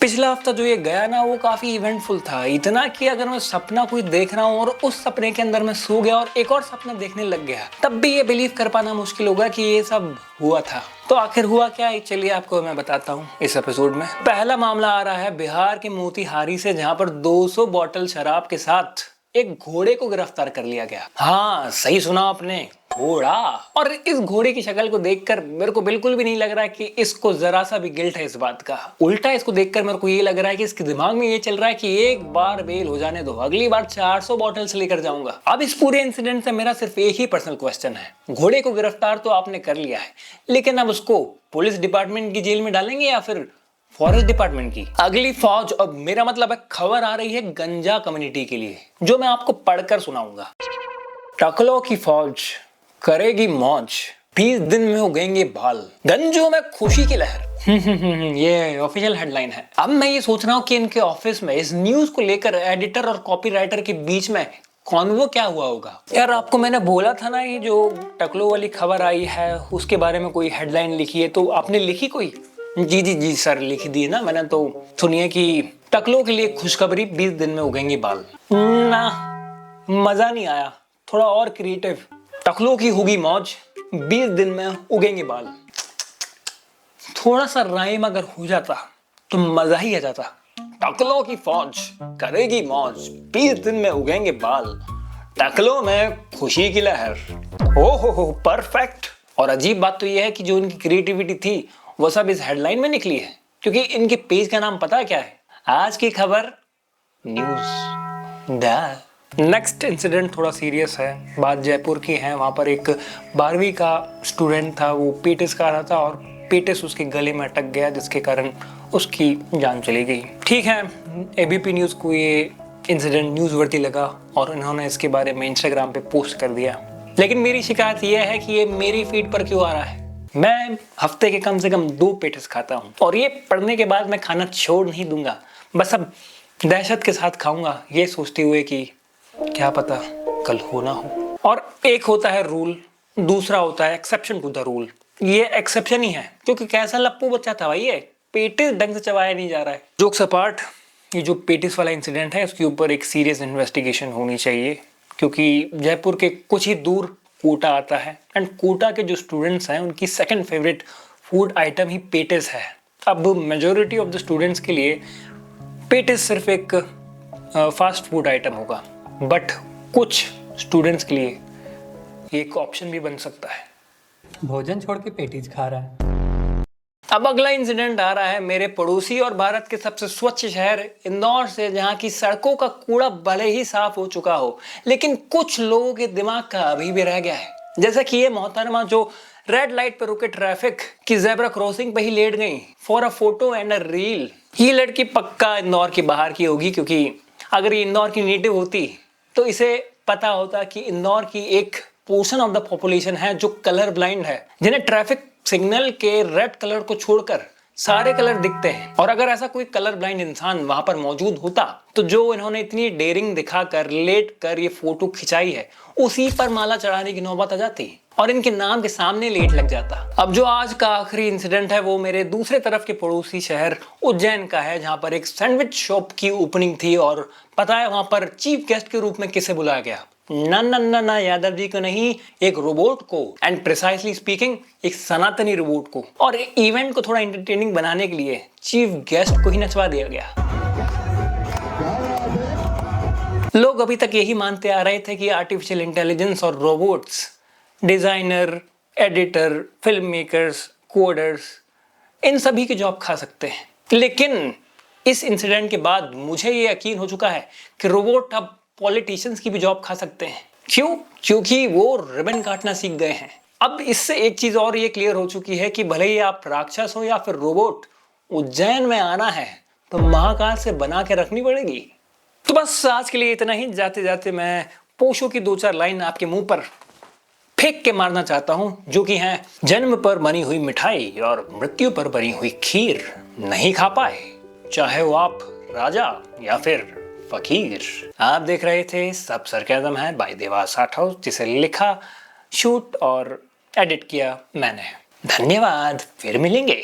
पिछला हफ्ता जो ये गया ना वो काफी इवेंटफुल था। इतना कि अगर मैं सपना कोई देख रहा हूँ और उस सपने के अंदर मैं सो गया और एक और सपना देखने लग गया, तब भी ये बिलीव कर पाना मुश्किल होगा कि ये सब हुआ था। तो आखिर हुआ क्या, चलिए आपको मैं बताता हूँ इस एपिसोड में। पहला मामला आ रहा है बिहार के मोतिहारी से, जहाँ पर 200 बॉटल शराब के साथ एक घोड़े को गिरफ्तार कर लिया गया। हाँ, सही सुना आपने, घोड़ा। और इस घोड़े की शक्ल को देखकर मेरे को बिल्कुल भी नहीं लग रहा है कि इसको जरा सा भी गिल्ट है इस बात का। उल्टा इसको देखकर मेरे को ये लग रहा है कि इसके दिमाग में ये चल रहा है कि एक बार बेल हो जाने दो, अगली बार 400 बॉटल्स लेकर जाऊंगा। अब इस पूरे इंसिडेंट से मेरा सिर्फ एक ही पर्सनल क्वेश्चन है, घोड़े को गिरफ्तार तो आपने कर लिया है, लेकिन अब उसको पुलिस डिपार्टमेंट की जेल में डालेंगे या फिर फॉरेस्ट डिपार्टमेंट की अगली फौज? अब मेरा मतलब है, खबर आ रही है गंजा कम्युनिटी के लिए, जो मैं आपको पढ़कर सुनाऊंगा। टकलों की फौज करेगी मौज, 20 दिन में उगेंगे बाल, गंजों में खुशी की लहर। ये ऑफिशियल हेडलाइन है। अब मैं ये सोच रहा हूँ कि इनके ऑफिस में इस न्यूज को लेकर एडिटर और कॉपीराइटर के बीच में कॉन्वो क्या हुआ होगा। यार, आपको मैंने बोला था ना, ये जो टकलो वाली खबर आई है उसके बारे में कोई हेडलाइन लिखी है, तो आपने लिखी कोई? जी जी जी सर, लिख दी ना मैंने। तो सुनिए कि टकलों के लिए खुशखबरी, 20 दिन में उगेंगे बाल। ना, मजा नहीं आया, थोड़ा और क्रिएटिव। टकलों की होगी मौज, 20 दिन में उगेंगे बाल। थोड़ा सा राइम अगर हो जाता तो मजा ही आ जाता। टकलों की फौज करेगी मौज, 20 दिन में उगेंगे बाल, टकलों में खुशी की लहर। ओहो, परफेक्ट। और अजीब बात तो यह है कि जो इनकी क्रिएटिविटी थी वो सब इस हेडलाइन में निकली है, क्योंकि इनके पेज का नाम पता है क्या है? आज की खबर न्यूज। नेक्स्ट इंसिडेंट थोड़ा सीरियस है। बात जयपुर की है। वहां पर एक 12वीं का स्टूडेंट था, वो पेटिस खा रहा था और पेटिस उसके गले में अटक गया, जिसके कारण उसकी जान चली गई। ठीक है, एबीपी न्यूज को ये इंसिडेंट न्यूज वर्दी लगा और इन्होंने इसके बारे में इंस्टाग्राम पे पोस्ट कर दिया। लेकिन मेरी शिकायत यह है कि ये मेरी फीड पर क्यों आ रहा है? मैं हफ्ते के कम से कम 2 पेटिस खाता हूँ और ये पढ़ने के बाद मैं खाना छोड़ नहीं दूंगा। बस अब दहशत के साथ खाऊंगा, ये सोचते हुए कि क्या पता कल हो ना हो। और एक होता है रूल, दूसरा होता है एक्सेप्शन टू द रूल। ये एक्सेप्शन ही है, क्योंकि कैसा लप्पू बच्चा था भाई, ये पेटिस ढंग से चबाया नहीं जा रहा है। जोक्स अपार्ट, ये जो पेटिस वाला इंसिडेंट है उसके ऊपर एक सीरियस इन्वेस्टिगेशन होनी चाहिए, क्योंकि जयपुर के कुछ ही दूर कोटा आता है एंड कोटा के जो स्टूडेंट्स हैं उनकी सेकंड फेवरेट फूड आइटम ही पेटिस है। अब मेजॉरिटी ऑफ द स्टूडेंट्स के लिए पेटिस सिर्फ एक फास्ट फूड आइटम होगा, बट कुछ स्टूडेंट्स के लिए एक ऑप्शन भी बन सकता है। भोजन छोड़ के पेटीज खा रहा है। अब अगला इंसिडेंट आ रहा है मेरे पड़ोसी और भारत के सबसे स्वच्छ शहर इंदौर से, जहां की सड़कों का कूड़ा भले ही साफ हो चुका हो, लेकिन कुछ लोगों के दिमाग का अभी भी रह गया है। जैसा कि ये मोहतरमा जो रेड लाइट पर रुके ट्रैफिक की ज़ेब्रा क्रॉसिंग पे ही लेट गई for a photo and a reel. ये लड़की पक्का इंदौर की बाहर की होगी, क्योंकि अगर ये इंदौर की नेटिव होती तो इसे पता होता कि इंदौर की एक पोर्शन ऑफ द पॉपुलेशन है जो कलर ब्लाइंड है, जिन्हें ट्रैफिक सिग्नल के रेड कलर को छोड़कर सारे कलर दिखते हैं। और अगर ऐसा कोई कलर ब्लाइंड इंसान वहां पर मौजूद होता तो जो इन्होंने इतनी डेयरिंग दिखाकर लेट कर ये फोटो खिंचाई है, उसी पर माला चढ़ाने की नौबत आ जाती और इनके नाम के सामने लेट लग जाता। अब जो आज का आखिरी इंसिडेंट है वो मेरे दूसरे तरफ के पड़ोसी शहर उज्जैन का है, जहां पर एक सैंडविच शॉप की ओपनिंग थी और पता है वहां पर चीफ गेस्ट के रूप में किसे बुलाया गया? ना ना ना ना, यादव जी को नहीं, एक रोबोट को, एंड प्रिसाइसली स्पीकिंग एक सनातनी रोबोट को। और इवेंट को थोड़ा एंटरटेनिंग बनाने के लिए चीफ गेस्ट को ही नचवा दिया गया। लोग अभी तक यही मानते आ रहे थे कि आर्टिफिशियल इंटेलिजेंस और robots designer, editor, film makers, coders, इन सभी की जॉब खा सकते हैं। लेकिन इस इंसिडेंट के बाद मुझे ये यकीन हो चुका है कि रोबोट अब पॉलिटिशियंस की भी जॉब खा सकते हैं। क्यों? क्योंकि वो रिबन काटना सीख गए हैं। अब इससे एक चीज और ये क्लियर हो चुकी है कि भले ही आप राक्षस हो या फिर रोबोट, उज्जैन में आना है तो महाकाल से बना के रखनी पड़ेगी। तो बस आज के लिए इतना ही। जाते जाते मैं पोशो की 2-4 लाइन आपके मुंह पर फेंक के मारना चाहता हूं, जो कि है, जन्म पर बनी हुई मिठाई और मृत्यु पर बनी हुई खीर नहीं खा पाए, चाहे वो आप राजा या फिर फकीर। आप देख रहे थे सब सरकाज़म है बाय देवास राठौर, जिसे लिखा, शूट और एडिट किया मैंने। धन्यवाद, फिर मिलेंगे।